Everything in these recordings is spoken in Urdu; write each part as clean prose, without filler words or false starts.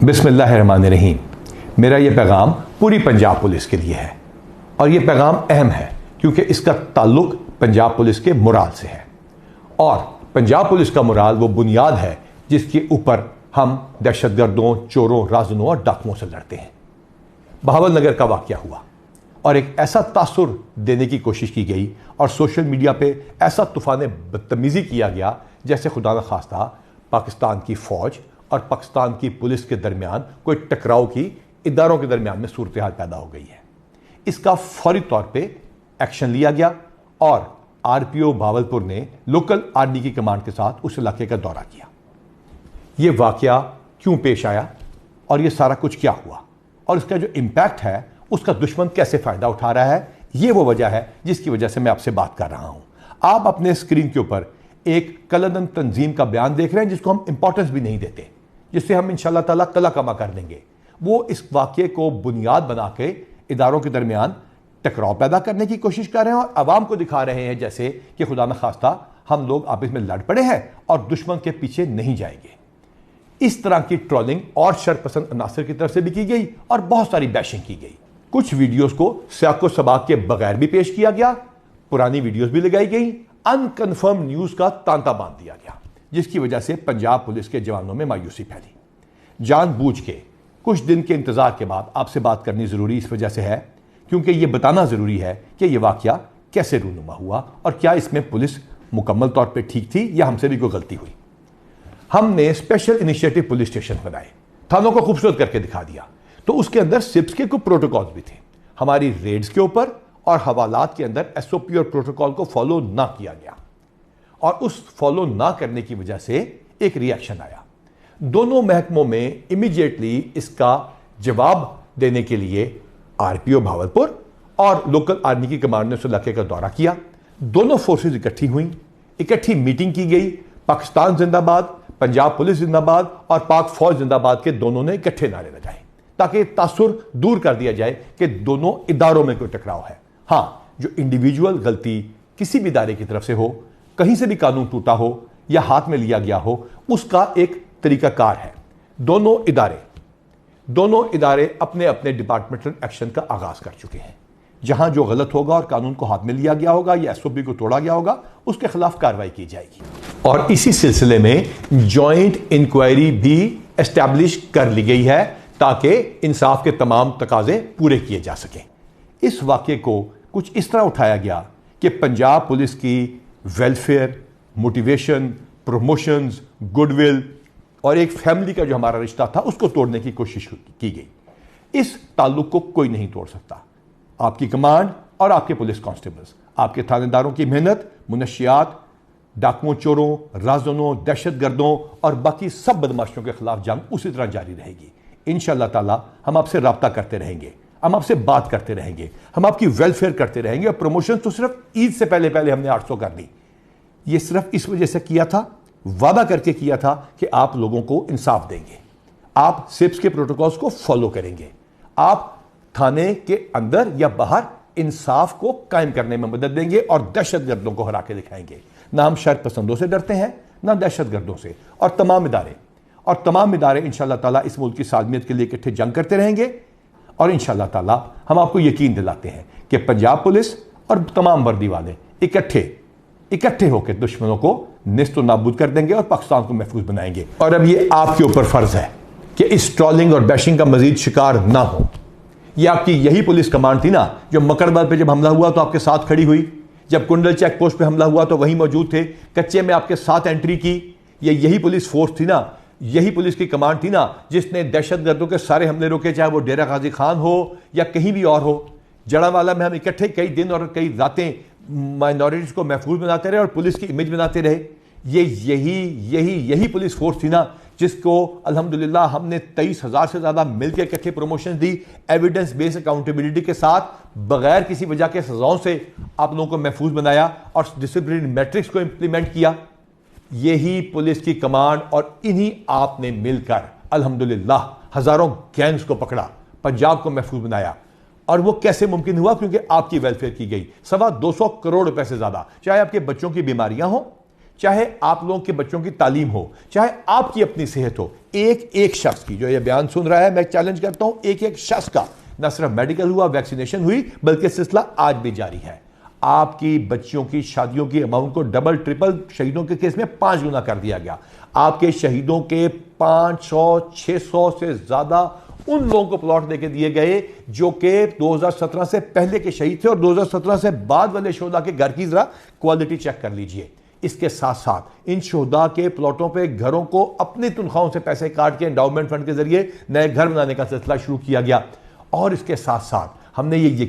بسم اللہ الرحمن الرحیم۔ میرا یہ پیغام پوری پنجاب پولیس کے لیے ہے، اور یہ پیغام اہم ہے کیونکہ اس کا تعلق پنجاب پولیس کے مورال سے ہے، اور پنجاب پولیس کا مورال وہ بنیاد ہے جس کے اوپر ہم دہشت گردوں، چوروں، رازنوں اور ڈاکوؤں سے لڑتے ہیں۔ بہاول نگر کا واقعہ ہوا اور ایک ایسا تاثر دینے کی کوشش کی گئی اور سوشل میڈیا پہ ایسا طوفان بدتمیزی کیا گیا جیسے خدا نخواستہ پاکستان کی فوج اور پاکستان کی پولیس کے درمیان کوئی ٹکراؤ کی اداروں کے درمیان میں صورتحال پیدا ہو گئی ہے۔ اس کا فوری طور پہ ایکشن لیا گیا اور آر پی او بہاولپور نے لوکل آرمی کی کمانڈ کے ساتھ اس علاقے کا دورہ کیا۔ یہ واقعہ کیوں پیش آیا اور یہ سارا کچھ کیا ہوا اور اس کا جو امپیکٹ ہے اس کا دشمن کیسے فائدہ اٹھا رہا ہے، یہ وہ وجہ ہے جس کی وجہ سے میں آپ سے بات کر رہا ہوں۔ آپ اپنے اسکرین کے اوپر ایک کلندن تنظیم کا بیان دیکھ رہے ہیں جس کو ہم امپورٹنس بھی نہیں دیتے، جس سے ہم انشاءاللہ تعالیٰ کلا کما کر دیں گے۔ وہ اس واقعے کو بنیاد بنا کے اداروں کے درمیان ٹکراؤ پیدا کرنے کی کوشش کر رہے ہیں اور عوام کو دکھا رہے ہیں جیسے کہ خدا نخواستہ ہم لوگ آپس میں لڑ پڑے ہیں اور دشمن کے پیچھے نہیں جائیں گے۔ اس طرح کی ٹرولنگ اور شر پسند عناصر کی طرف سے بھی کی گئی اور بہت ساری بیشنگ کی گئی۔ کچھ ویڈیوز کو سیاق و سباق کے بغیر بھی پیش کیا گیا، پرانی ویڈیوز بھی لگائی گئی، ان کنفرم نیوز کا تانتا باندھ دیا گیا، جس کی وجہ سے پنجاب پولیس کے جوانوں میں مایوسی پھیلی۔ جان بوجھ کے کچھ دن کے انتظار کے بعد آپ سے بات کرنی ضروری اس وجہ سے ہے کیونکہ یہ بتانا ضروری ہے کہ یہ واقعہ کیسے رونما ہوا اور کیا اس میں پولیس مکمل طور پہ ٹھیک تھی یا ہم سے بھی کوئی غلطی ہوئی۔ ہم نے اسپیشل انیشیٹو پولیس اسٹیشن بنائے، تھانوں کو خوبصورت کر کے دکھا دیا، تو اس کے اندر سپس کے کچھ پروٹوکولز بھی تھے۔ ہماری ریڈز کے اوپر اور حوالات کے اندر ایس او پی اور پروٹوکول کو فالو نہ کیا گیا اور اس فالو نہ کرنے کی وجہ سے ایک ری ایکشن آیا۔ دونوں محکموں میں امیڈیٹلی اس کا جواب دینے کے لیے آر پی او بہاولپور اور لوکل آرمی کی کمانڈ نے اس علاقے کا دورہ کیا۔ دونوں فورسز اکٹھی ہوئیں، اکٹھی میٹنگ کی گئی، پاکستان زندہ باد، پنجاب پولیس زندہ باد اور پاک فوج زندہ باد کے دونوں نے اکٹھے نعرے لگائے تاکہ تاثر دور کر دیا جائے کہ دونوں اداروں میں کوئی ٹکراؤ ہے۔ ہاں، جو انڈیویجول غلطی کسی بھی ادارے کی طرف سے ہو، کہیں سے بھی قانون ٹوٹا ہو یا ہاتھ میں لیا گیا ہو، اس کا ایک طریقہ کار ہے۔ دونوں ادارے اپنے اپنے ڈپارٹمنٹل ایکشن کا آغاز کر چکے ہیں۔ جہاں جو غلط ہوگا اور قانون کو ہاتھ میں لیا گیا ہوگا یا ایس او پی کو توڑا گیا ہوگا، اس کے خلاف کارروائی کی جائے گی۔ اور اسی سلسلے میں جوائنٹ انکوائری بھی اسٹیبلش کر لی گئی ہے تاکہ انصاف کے تمام تقاضے پورے کیے جا سکیں۔ اس واقعے کو کچھ اس طرح اٹھایا گیا کہ پنجاب پولیس کی welfare, motivation, promotions, good will اور ایک فیملی کا جو ہمارا رشتہ تھا اس کو توڑنے کی کوشش کی گئی۔ اس تعلق کو کوئی نہیں توڑ سکتا۔ آپ کی کمانڈ اور آپ کے پولیس کانسٹیبلز، آپ کے تھانے داروں کی محنت، منشیات، ڈاکوؤں، چوروں، رازنوں، دہشت گردوں اور باقی سب بدماشوں کے خلاف جنگ اسی طرح جاری رہے گی۔ انشاءاللہ تعالی ہم آپ سے رابطہ کرتے رہیں گے، ہم آپ سے بات کرتے رہیں گے، ہم آپ کی ویلفیئر کرتے رہیں گے۔ اور پروموشن تو صرف عید سے پہلے ہم نے 800 کر دی۔ یہ صرف اس وجہ سے کیا تھا، وعدہ کر کے کیا تھا کہ آپ لوگوں کو انصاف دیں گے، آپ سپس کے پروٹوکولز کو فالو کریں گے، آپ تھانے کے اندر یا باہر انصاف کو قائم کرنے میں مدد دیں گے اور دہشت گردوں کو ہرا کے دکھائیں گے۔ نہ ہم شر پسندوں سے ڈرتے ہیں نہ دہشت گردوں سے، اور تمام ادارے انشاءاللہ تعالیٰ اس ملک کی سالمیت کے لیے اکٹھے جنگ کرتے رہیں گے۔ اور انشاءاللہ تعالیٰ ہم آپ کو یقین دلاتے ہیں کہ پنجاب پولیس اور تمام وردی والے اکٹھے ہو کے دشمنوں کو نیست و نابود کر دیں گے اور پاکستان کو محفوظ بنائیں گے۔ اور اب یہ آپ کے اوپر فرض ہے کہ اس ٹرولنگ اور بیشنگ کا مزید شکار نہ ہو۔ یہ آپ کی یہی پولیس کمانڈ تھی نا جو مکربل پہ جب حملہ ہوا تو آپ کے ساتھ کھڑی ہوئی، جب کنڈل چیک پوسٹ پہ حملہ ہوا تو وہیں موجود تھے، کچے میں آپ کے ساتھ انٹری کی۔ یہی پولیس فورس تھی نا، یہی پولیس کی کمانڈ تھی نا جس نے دہشت گردوں کے سارے حملے روکے، چاہے وہ ڈیرہ غازی خان ہو یا کہیں بھی اور ہو۔ جڑاوالا میں ہم اکٹھے کئی دن اور کئی راتیں مائنورٹیز کو محفوظ بناتے رہے اور پولیس کی امیج بناتے رہے۔ یہی پولیس فورس تھی نا جس کو الحمدللہ ہم نے 23,000 سے زیادہ مل کے اکٹھے پروموشن دی، ایویڈنس بیس اکاؤنٹیبلٹی کے ساتھ، بغیر کسی وجہ کے سزاؤں سے آپ لوگوں کو محفوظ بنایا اور ڈسپلنری میٹرکس کو امپلیمنٹ کیا۔ یہی پولیس کی کمانڈ اور انہی آپ نے مل کر الحمدللہ ہزاروں گینگز کو پکڑا، پنجاب کو محفوظ بنایا۔ اور وہ کیسے ممکن ہوا؟ کیونکہ آپ کی ویلفیئر کی گئی۔ 225 کروڑ روپے سے زیادہ، چاہے آپ کے بچوں کی بیماریاں ہوں، چاہے آپ لوگوں کے بچوں کی تعلیم ہو، چاہے آپ کی اپنی صحت ہو، ایک شخص کی جو یہ بیان سن رہا ہے، میں چیلنج کرتا ہوں، ایک شخص کا نہ صرف میڈیکل ہوا، ویکسینیشن ہوئی، بلکہ سلسلہ آج بھی جاری ہے۔ آپ کی بچیوں کی شادیوں کی اماؤنٹ کو ڈبل ٹرپل، شہیدوں کے کیس میں 5 گنا کر دیا گیا۔ آپ کے شہیدوں کے 500 600 سے زیادہ ان لوگوں کو پلاٹ دے کے دیے گئے جو کہ 2017 سے پہلے کے شہید تھے، اور 2017 سے بعد والے شہداء کے گھر کی ذرا کوالٹی چیک کر لیجئے۔ اس کے ساتھ ساتھ ان شہداء کے پلاٹوں پہ گھروں کو اپنی تنخواہوں سے پیسے کاٹ کے انڈاؤمنٹ فنڈ کے ذریعے نئے گھر بنانے کا سلسلہ شروع کیا گیا۔ اور اس کے ساتھ ساتھ ہم نے یہ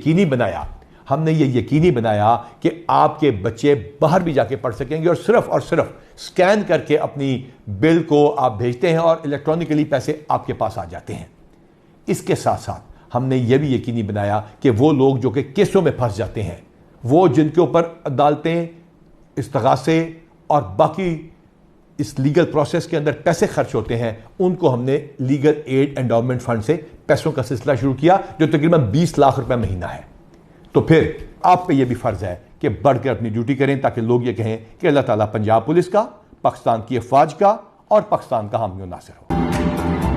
یقینی بنایا کہ آپ کے بچے باہر بھی جا کے پڑھ سکیں گے، اور صرف سکین کر کے اپنی بل کو آپ بھیجتے ہیں اور الیکٹرانکلی پیسے آپ کے پاس آ جاتے ہیں۔ اس کے ساتھ ساتھ ہم نے یہ بھی یقینی بنایا کہ وہ لوگ جو کہ کیسوں میں پھنس جاتے ہیں، وہ جن کے اوپر عدالتیں، استغاثے اور باقی اس لیگل پروسیس کے اندر پیسے خرچ ہوتے ہیں، ان کو ہم نے لیگل ایڈ انڈاؤمنٹ فنڈ سے پیسوں کا سلسلہ شروع کیا، جو تقریباً 20 لاکھ روپے مہینہ ہے۔ تو پھر آپ پہ یہ بھی فرض ہے کہ بڑھ کر اپنی ڈیوٹی کریں، تاکہ لوگ یہ کہیں کہ اللہ تعالیٰ پنجاب پولیس کا، پاکستان کی افواج کا اور پاکستان کا حامی و ناصر ہو۔